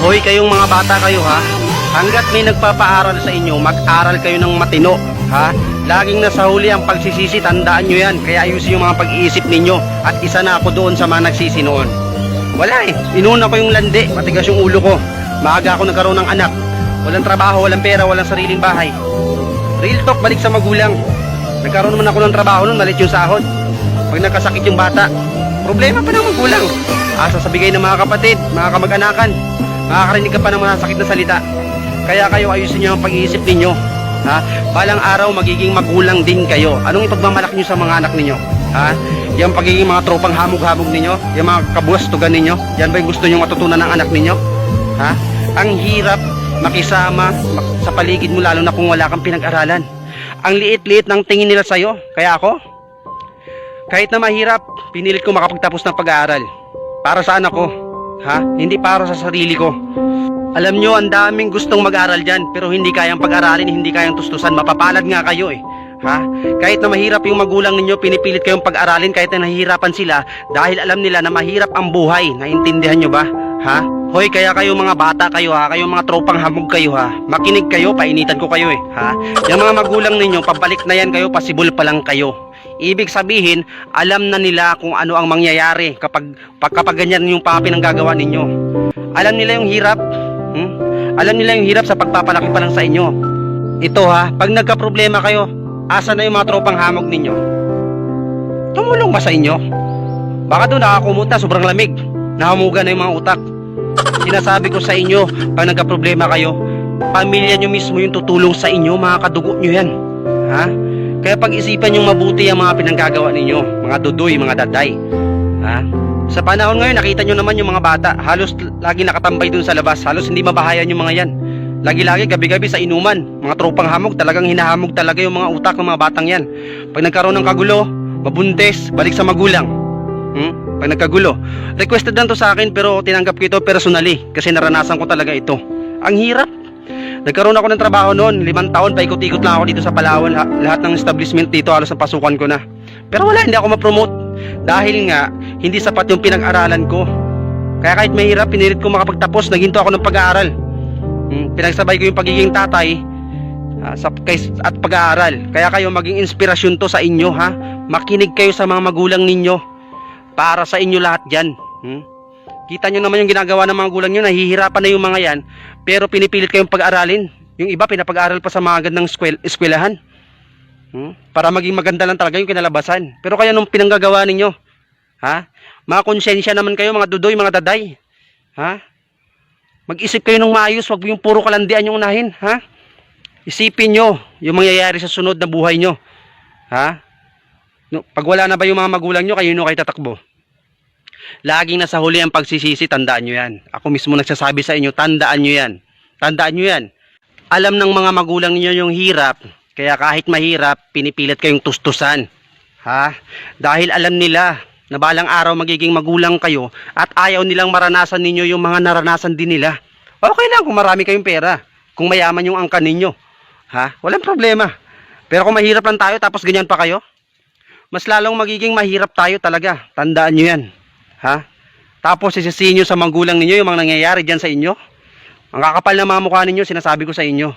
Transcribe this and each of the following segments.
Hoy kayong mga bata kayo ha. Hanggat may nagpapaaral sa inyo, mag-aral kayo ng matino, ha? Laging nasa huli ang pagsisisi, tandaan nyo yan. Kaya ayusin yung mga pag-iisip ninyo. At isa na ako doon sa mga nagsisi noon. Wala eh, inuna ko yung landi, matigas yung ulo ko. Maaga ako nagkaroon ng anak. Walang trabaho, walang pera, walang sariling bahay. Real talk, balik sa magulang. Nagkaroon naman ako ng trabaho noon, malit yung sahod. Pag nagkasakit yung bata, problema pa ng magulang. Asa sa bigay ng mga kapatid, mga kamag-anakan. Makakarinig ka pa ng masasakit na salita. Kaya kayo ayusin nyo ang pag-iisip ninyo, ha? Balang araw magiging magulang din kayo. Anong ipagmamalaki nyo sa mga anak ninyo, ha? Yung pagiging mga tropang hamog-hamog ninyo, yung mga kabuhastugan ninyo, yan ba yung gusto nyo matutunan ng anak ninyo, ha? Ang hirap makisama sa paligid mo, lalo na kung wala kang pinag-aralan. Ang liit-liit ng tingin nila sa'yo. Kaya ako, kahit na mahirap, pinilit ko makapagtapos ng pag-aaral. Para saan ako, ha? Hindi para sa sarili ko. Alam nyo, ang daming gustong mag-aral dyan, pero hindi kayang pag-aralin, hindi kayang tustusan. Mapapalad nga kayo eh, ha? Kahit na mahirap yung magulang ninyo, pinipilit kayong pag-aralin kahit na nahihirapan sila, dahil alam nila na mahirap ang buhay. Naintindihan nyo ba, ha? Hoy, kaya kayo mga bata kayo ha, kayong mga tropang hamog kayo ha, makinig kayo, painitan ko kayo eh, ha? Yung mga magulang ninyo, pabalik na yan kayo, pasibol pa lang kayo. Ibig sabihin, alam na nila kung ano ang mangyayari kapag ganyan yung papi ng gagawa ninyo. Alam nila yung hirap. Alam nila yung hirap sa pagpapalaki pa lang sa inyo. Ito ha, pag nagka-problema kayo, asa na yung mga tropang hamog ninyo? Tumulong ba sa inyo? Baka doon nakakumot na, sobrang lamig, nahamugan na yung mga utak. Sinasabi ko sa inyo, pag nagka-problema kayo, pamilya nyo mismo yung tutulong sa inyo, mga kadugo nyo yan, ha? Kaya pag-isipan nyo mabuti ang mga pinanggagawa ninyo, mga dudoy, mga daday, ha? Sa panahon ngayon, nakita nyo naman yung mga bata, halos lagi nakatambay dun sa labas, halos hindi mabahayan yung mga yan. Lagi-lagi, gabi-gabi sa inuman, mga tropang hamog, talagang hinahamog talaga yung mga utak ng mga batang yan. Pag nagkaroon ng kagulo, mabuntis, balik sa magulang. Pag nagkagulo, requested lang to sa akin, pero tinanggap ko ito personally, kasi naranasan ko talaga ito. Ang hirap. Nagkaroon ako ng trabaho noon, 5 taon, paikot-ikot lang ako dito sa Palawan, lahat ng establishment dito, halos ang pasukan ko na. Pero wala, hindi ako ma-promote. Dahil nga, hindi sapat yung pinag-aralan ko. Kaya kahit mahirap, pinilit ko makapagtapos, naghinto ako ng pag-aaral. Pinagsabay ko yung pagiging tatay at pag-aaral. Kaya kayo, maging inspirasyon to sa inyo, ha? Makinig kayo sa mga magulang ninyo. Para sa inyo lahat dyan. Kita nyo naman yung ginagawa ng mga magulang nyo, nahihirapan na yung mga yan, pero pinipilit kayong pag-aralin. Yung iba, pinapag-aral pa sa mga gandang eskwelahan. Para maging maganda lang talaga yung kinalabasan. Pero kaya nung pinanggagawa ninyo, ha? Mga konsensya naman kayo, mga dudoy, mga daday, ha? Mag-isip kayo ng maayos, wag yung puro kalandian yung unahin, ha? Isipin nyo yung mangyayari sa sunod na buhay nyo, ha? Pag wala na ba yung mga magulang nyo, kayo kayo tatakbo. Laging nasa huli ang pagsisisi, tandaan nyo yan. Ako mismo nagsasabi sa inyo, tandaan nyo yan. Tandaan nyo yan. Alam ng mga magulang niyo yung hirap, kaya kahit mahirap, pinipilit kayong tustusan. Ha? Dahil alam nila na balang araw magiging magulang kayo at ayaw nilang maranasan ninyo yung mga naranasan din nila. Okay lang kung marami kayong pera, kung mayaman yung angkan ninyo. Ha? Walang problema. Pero kung mahirap lang tayo tapos ganyan pa kayo, mas lalong magiging mahirap tayo talaga. Tandaan nyo yan. Ha? Tapos sisisihin nyo sa magulang ninyo yung mga nangyayari dyan sa inyo. Ang kakapal na mga mukha ninyo, sinasabi ko sa inyo.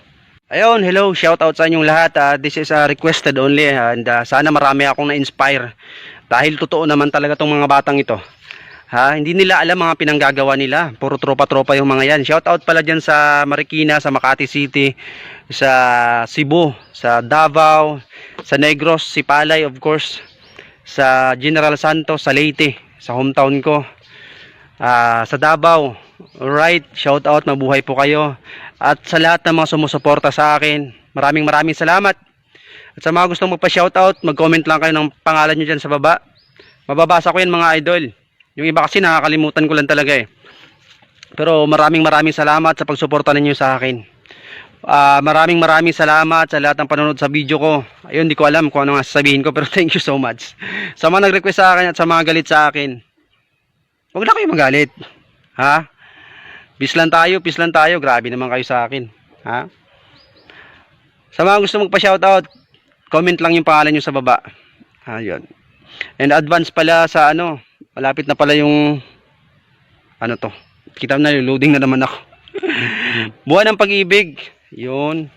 Ayun, hello, shout out sa inyong lahat. This is requested only, and sana marami akong na-inspire. Dahil totoo naman talaga tong mga batang ito. Ha? Hindi nila alam mga pinanggagawa nila. Puro tropa-tropa yung mga yan. Shout out pala dyan sa Marikina, sa Makati City, sa Cebu, sa Davao, sa Negros, Sipalay of course, sa General Santos, sa Leyte, sa hometown ko, sa Davao. Alright, shout out, mabuhay po kayo. At sa lahat ng mga sumusuporta sa akin, maraming salamat. At sa mga gustong magpa-shout out, mag-comment lang kayo ng pangalan nyo dyan sa baba. Mababasa ko yan mga idol. Yung iba kasi nakakalimutan ko lang talaga eh. Pero maraming salamat sa pagsuporta ninyo sa akin. Maraming salamat sa lahat ng panonood sa video ko. Ayun, di ko alam kung ano nga sasabihin ko, pero thank you so much. Sa mga nag-request sa akin at sa mga galit sa akin, huwag na kayo magalit. Ha? Peace lang tayo. Grabe naman kayo sa akin. Ha? Sa mga gusto magpa-shoutout, comment lang yung pangalan nyo sa baba. Ayun. And advance pala sa malapit na pala yung, to. Kita na, loading na naman ako. Buwan ng pag-ibig. Yun.